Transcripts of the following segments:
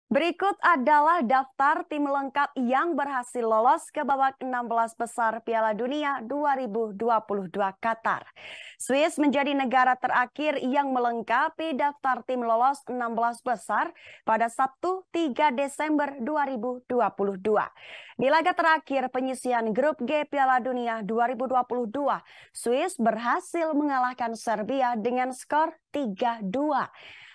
Berikut adalah daftar tim lengkap yang berhasil lolos ke babak 16 besar Piala Dunia 2022 Qatar. Swiss menjadi negara terakhir yang melengkapi daftar tim lolos 16 besar pada Sabtu 3 Desember 2022. Di laga terakhir penyisihan grup G Piala Dunia 2022, Swiss berhasil mengalahkan Serbia dengan skor 3-2.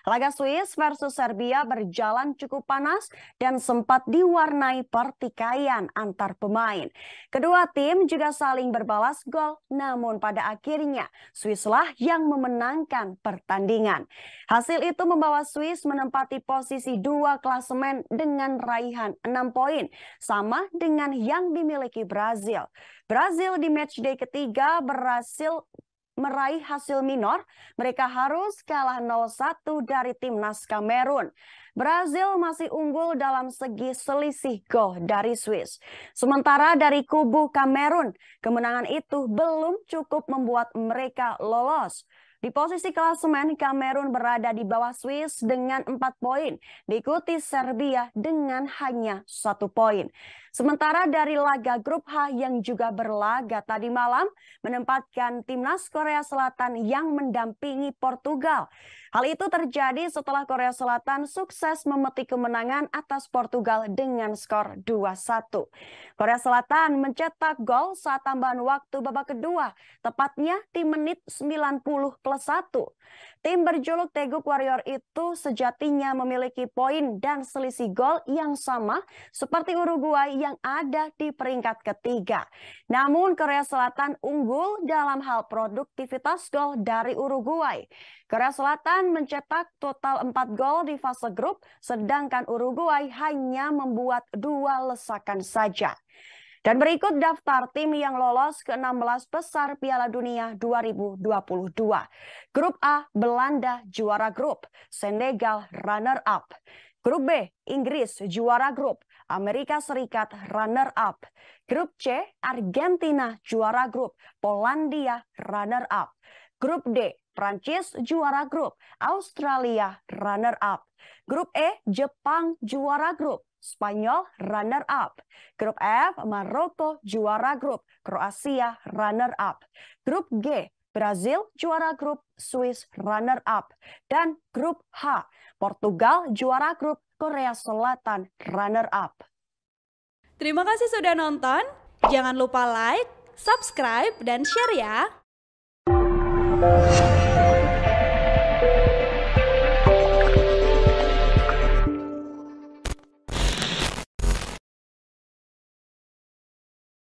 Laga Swiss versus Serbia berjalan cukup panas dan sempat diwarnai pertikaian antar pemain. Kedua tim juga saling berbalas gol, namun pada akhirnya Swiss lah yang memenangkan pertandingan. Hasil itu membawa Swiss menempati posisi 2 klasemen dengan raihan 6 poin, sama dengan yang dimiliki Brazil. Brazil di matchday ketiga berhasil meraih hasil minor, mereka harus kalah 0-1 dari timnas Kamerun. Brazil masih unggul dalam segi selisih gol dari Swiss. Sementara dari kubu Kamerun, kemenangan itu belum cukup membuat mereka lolos. Di posisi klasemen, Kamerun berada di bawah Swiss dengan 4 poin, diikuti Serbia dengan hanya 1 poin. Sementara dari laga grup H yang juga berlaga tadi malam, menempatkan timnas Korea Selatan yang mendampingi Portugal. Hal itu terjadi setelah Korea Selatan sukses memetik kemenangan atas Portugal dengan skor 2-1. Korea Selatan mencetak gol saat tambahan waktu babak kedua, tepatnya di menit 90+1. Tim berjuluk Teguk Warrior itu sejatinya memiliki poin dan selisih gol yang sama seperti Uruguay yang ada di peringkat ketiga. Namun Korea Selatan unggul dalam hal produktivitas gol dari Uruguay. Korea Selatan mencetak total 4 gol di fase grup, sedangkan Uruguay hanya membuat 2 lesakan saja. Dan berikut daftar tim yang lolos ke 16 besar Piala Dunia 2022. Grup A, Belanda juara grup, Senegal runner-up. Grup B, Inggris juara grup, Amerika Serikat runner-up. Grup C, Argentina juara grup, Polandia runner-up. Grup D, Prancis juara grup, Australia runner-up. Grup E, Jepang juara grup, Spanyol runner-up. Grup F, Maroko juara grup, Kroasia runner-up. Grup G, Brazil juara grup, Swiss runner-up. Dan grup H, Portugal juara grup, Korea Selatan runner-up. Terima kasih sudah nonton. Jangan lupa like, subscribe, dan share ya.